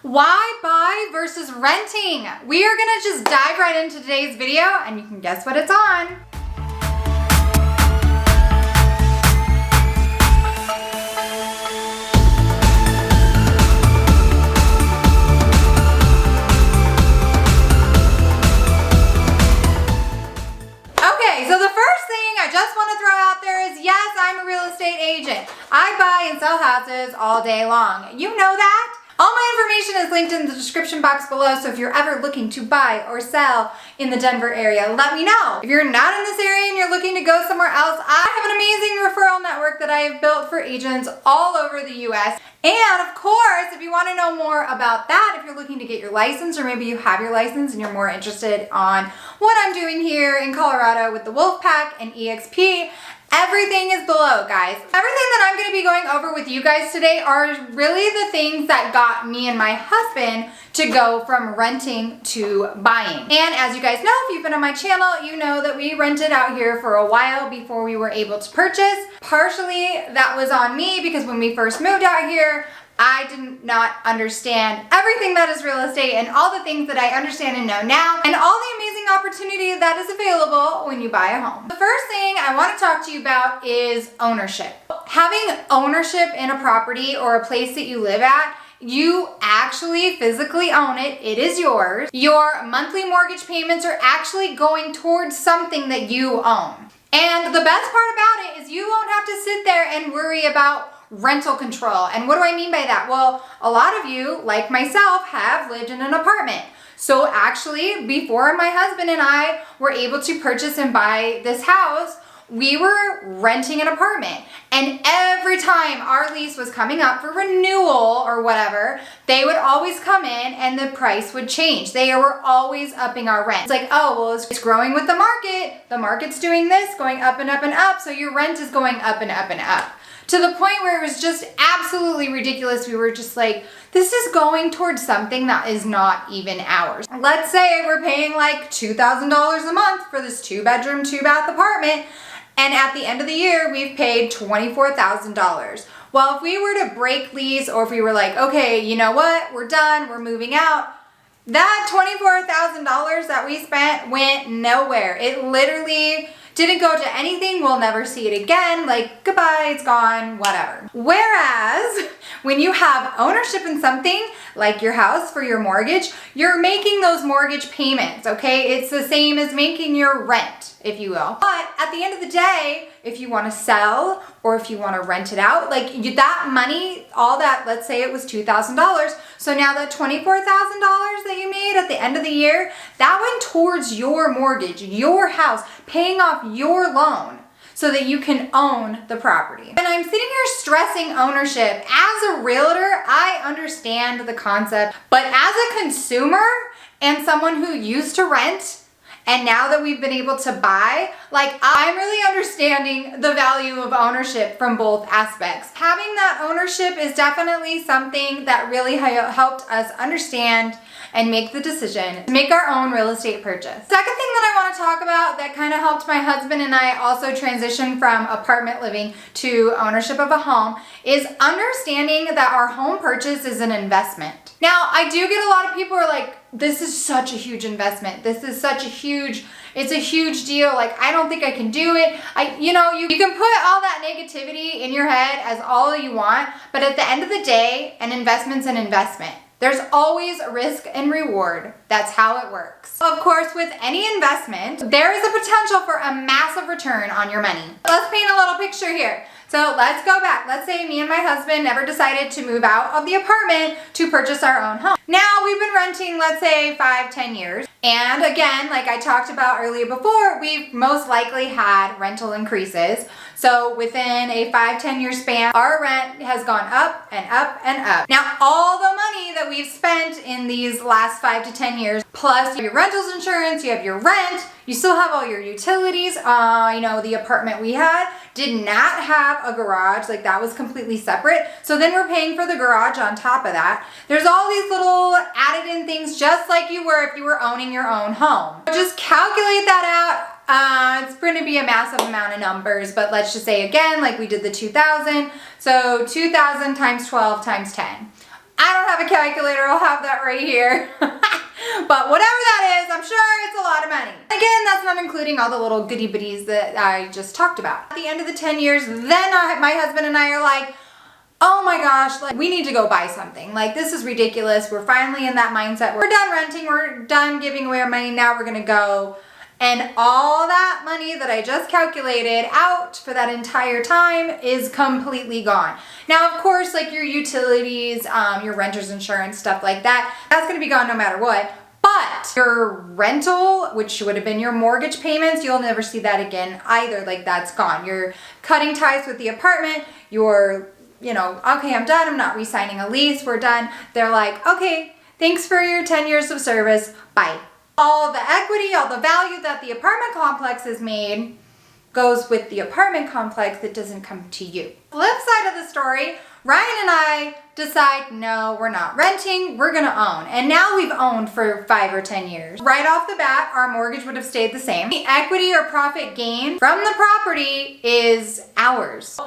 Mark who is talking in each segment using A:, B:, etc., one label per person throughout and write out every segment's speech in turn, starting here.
A: Why buy versus renting? We are gonna just dive right into today's video and you can guess what it's on. Okay, so the first thing I just want to throw out there is yes, I'm a real estate agent. I buy and sell houses all day long. You know that? All my information is linked in the description box below, so if you're ever looking to buy or sell in the Denver area, let me know. If you're not in this area and you're looking to go somewhere else, I have an amazing referral network that I have built for agents all over the US. And of course, if you want to know more about that, if you're looking to get your license, or maybe you have your license and you're more interested on what I'm doing here in Colorado with the Wolfpack and EXP, everything is below, guys. Everything that I'm going to be going over with you guys today are really the things that got me and my husband to go from renting to buying. And as you guys know, if you've been on my channel, you know that we rented out here for a while before we were able to purchase. Partially, that was on me because when we first moved out here, I did not understand everything that is real estate and all the things that I understand and know now, and all the amazing opportunity that is available when you buy a home. The first thing I want to talk to you about is ownership. Having ownership in a property or a place that you live at, you actually physically own it. It is yours. Your monthly mortgage payments are actually going towards something that you own. And the best part about it is you won't have to sit there and worry about rental control. And what do I mean by that? Well, a lot of you, like myself, have lived in an apartment. So actually, before my husband and I were able to purchase and buy this house, we were renting an apartment. And every time our lease was coming up for renewal or whatever, they would always come in and the price would change. They were always upping our rent. It's like, oh, well, it's growing with the market. The market's doing this, going up and up and up. So your rent is going up and up and up. To the point where it was just absolutely ridiculous. We were just like, this is going towards something that is not even ours. Let's say we're paying like $2,000 a month for this 2-bedroom, 2-bath apartment. And at the end of the year, we've paid $24,000. Well, if we were to break lease, or if we were like, okay, you know what, we're done, we're moving out, that $24,000 that we spent went nowhere. It literally didn't go to anything. We'll never see it again. Like, goodbye, it's gone, whatever. Whereas when you have ownership in something like your house for your mortgage, you're making those mortgage payments, okay? It's the same as making your rent, if you will. But at the end of the day, if you want to sell or if you want to rent it out, like that money, all that, let's say it was $2,000. So now that $24,000 that you made at the end of the year, that went towards your mortgage, your house, paying off your loan so that you can own the property. And I'm sitting here stressing ownership. As a realtor, I understand the concept, but as a consumer and someone who used to rent, and now that we've been able to buy, like, I'm really understanding the value of ownership from both aspects. Having that ownership is definitely something that really helped us understand and make the decision to make our own real estate purchase. Second thing that I want to talk about that kind of helped my husband and I also transition from apartment living to ownership of a home is understanding that our home purchase is an investment. Now, I do get a lot of people who are like, this is such a huge investment. This is such a huge, it's a huge deal. Like, I don't think I can do it. You can put all that negativity in your head as all you want, but at the end of the day, an investment's an investment. There's always risk and reward. That's how it works. Of course, with any investment, there is a potential for a massive return on your money. Let's paint a little picture here. So let's go back. Let's say me and my husband never decided to move out of the apartment to purchase our own home. Now we've been renting, let's say 5-10 years. And again, like I talked about earlier before, we've most likely had rental increases. So within a 5-10 year span, our rent has gone up and up and up. Now, all the money that we've spent in these last 5 to 10 years, plus your rental's insurance, you have your rent, you still have all your utilities. The apartment we had did not have a garage, like that was completely separate. So then we're paying for the garage on top of that. There's all these little added in things just like you were if you were owning your own home. Just calculate that out. It's going to be a massive amount of numbers, but let's just say again, like we did the 2,000. So 2,000 times 12 times 10. I don't have a calculator, I'll have that right here. But whatever that is, I'm sure it's a lot of money. Again, that's not including all the little goodie bitties that I just talked about. At the end of the 10 years, then my husband and I are like, oh my gosh, like we need to go buy something. Like this is ridiculous. We're finally in that mindset. We're done renting, we're done giving away our money, now we're gonna go. And all that money that I just calculated out for that entire time is completely gone. Now, of course, like your utilities, your renter's insurance, stuff like that, that's gonna be gone no matter what. But your rental, which would have been your mortgage payments, you'll never see that again either. Like that's gone. You're cutting ties with the apartment. You're, you know, okay, I'm done. I'm not re-signing a lease. We're done. They're like, okay, thanks for your 10 years of service. Bye. All the equity, all the value that the apartment complex has made goes with the apartment complex. That doesn't come to you. Flip side of the story, Ryan and I decide, no, we're not renting, we're gonna own. And now we've owned for 5 or 10 years. Right off the bat, our mortgage would have stayed the same. The equity or profit gain from the property is ours.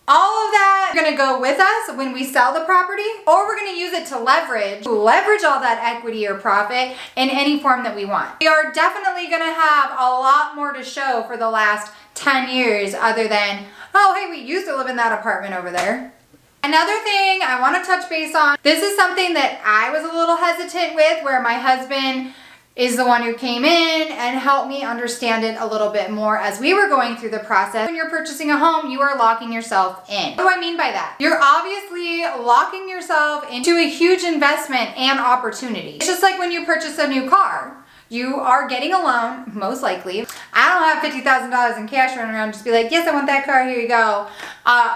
A: All of that are gonna go with us when we sell the property, or we're gonna use it to leverage all that equity or profit in any form that we want. We are definitely gonna have a lot more to show for the last 10 years other than, oh, hey, we used to live in that apartment over there. Another thing I wanna touch base on, this is something that I was a little hesitant with, where my husband is the one who came in and helped me understand it a little bit more as we were going through the process. When you're purchasing a home, you are locking yourself in. What do I mean by that? You're obviously locking yourself into a huge investment and opportunity. It's just like when you purchase a new car. You are getting a loan, most likely. I don't have $50,000 in cash running around, just be like, yes, I want that car, here you go.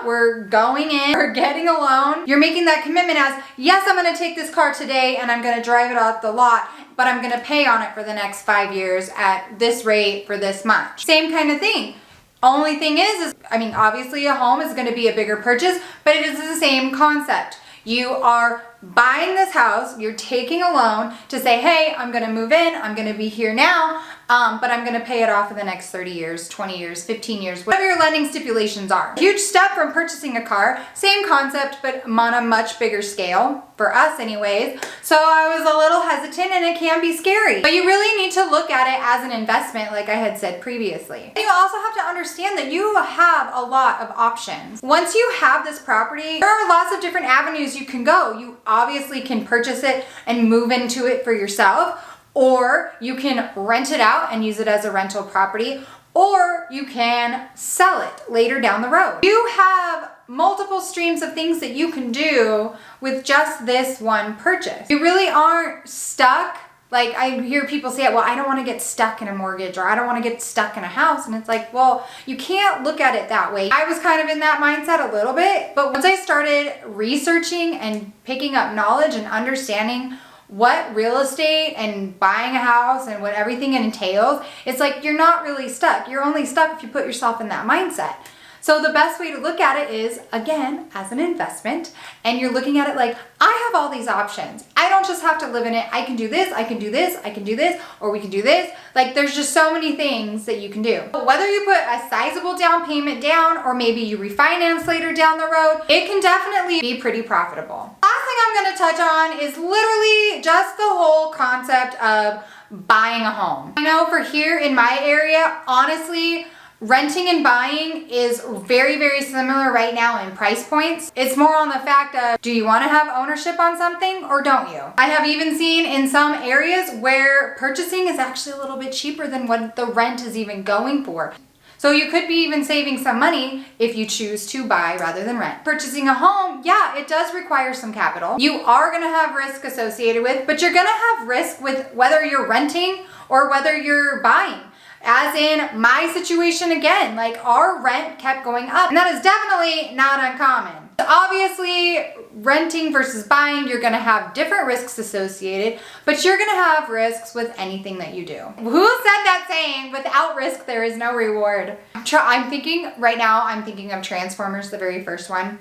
A: We're going in, we're getting a loan. You're making that commitment as, yes, I'm gonna take this car today and I'm gonna drive it off the lot, but I'm gonna pay on it for the next 5 years at this rate for this much. Same kind of thing. Only thing is, I mean, obviously a home is gonna be a bigger purchase, but it is the same concept. You are buying this house, you're taking a loan to say, hey, I'm gonna move in, I'm gonna be here now, but I'm gonna pay it off in the next 30 years, 20 years, 15 years, whatever your lending stipulations are. Huge step from purchasing a car, same concept, but on a much bigger scale, for us anyways. So I was a little hesitant and it can be scary. But you really need to look at it as an investment, like I had said previously. And you also have to understand that you have a lot of options. Once you have this property, there are lots of different avenues you can go. You obviously can purchase it and move into it for yourself, or you can rent it out and use it as a rental property, or you can sell it later down the road. You have multiple streams of things that you can do with just this one purchase. You really aren't stuck. Like I hear people say, well, I don't want to get stuck in a mortgage, or I don't want to get stuck in a house. And it's like, well, you can't look at it that way. I was kind of in that mindset a little bit, but once I started researching and picking up knowledge and understanding what real estate and buying a house and what everything entails, it's like you're not really stuck. You're only stuck if you put yourself in that mindset. So the best way to look at it is, again, as an investment, and you're looking at it like, I have all these options. I don't just have to live in it. I can do this, I can do this, I can do this, or we can do this. Like there's just so many things that you can do. But whether you put a sizable down payment down, or maybe you refinance later down the road, it can definitely be pretty profitable. Last thing I'm gonna touch on is literally just the whole concept of buying a home. I know for here in my area, honestly, renting and buying is very, very similar right now in price points. It's more on the fact of, do you want to have ownership on something or don't you? I have even seen in some areas where purchasing is actually a little bit cheaper than what the rent is even going for. So you could be even saving some money if you choose to buy rather than rent. Purchasing a home, yeah, it does require some capital. You are gonna have risk associated with, but you're gonna have risk with whether you're renting or whether you're buying. As in my situation again, like our rent kept going up, and that is definitely not uncommon. Obviously, renting versus buying, you're gonna have different risks associated, but you're gonna have risks with anything that you do. Who said that saying, without risk, there is no reward? I'm thinking right now, I'm thinking of Transformers, the very first one.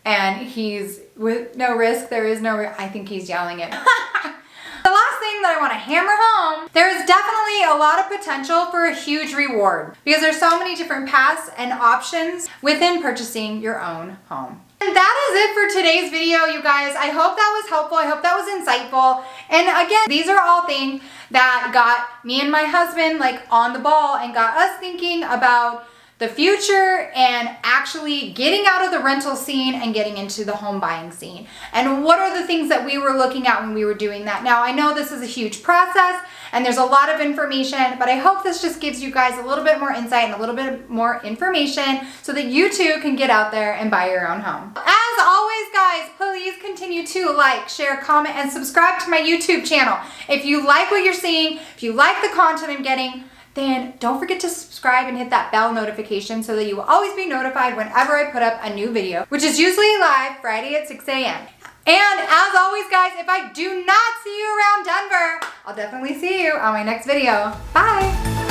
A: And he's, with no risk, there is no, I think he's yelling it. The last thing that I want to hammer home, there is definitely a lot of potential for a huge reward because there's so many different paths and options within purchasing your own home. And that is it for today's video, you guys. I hope that was helpful. I hope that was insightful. And again, these are all things that got me and my husband like on the ball and got us thinking about the future and actually getting out of the rental scene and getting into the home buying scene. And what are the things that we were looking at when we were doing that? Now, I know this is a huge process and there's a lot of information, but I hope this just gives you guys a little bit more insight and a little bit more information so that you too can get out there and buy your own home. As always, guys, please continue to like, share, comment, and subscribe to my YouTube channel. If you like what you're seeing, if you like the content I'm getting, then don't forget to subscribe and hit that bell notification so that you will always be notified whenever I put up a new video, which is usually live Friday at 6 a.m. And as always, guys, if I do not see you around Denver, I'll definitely see you on my next video. Bye.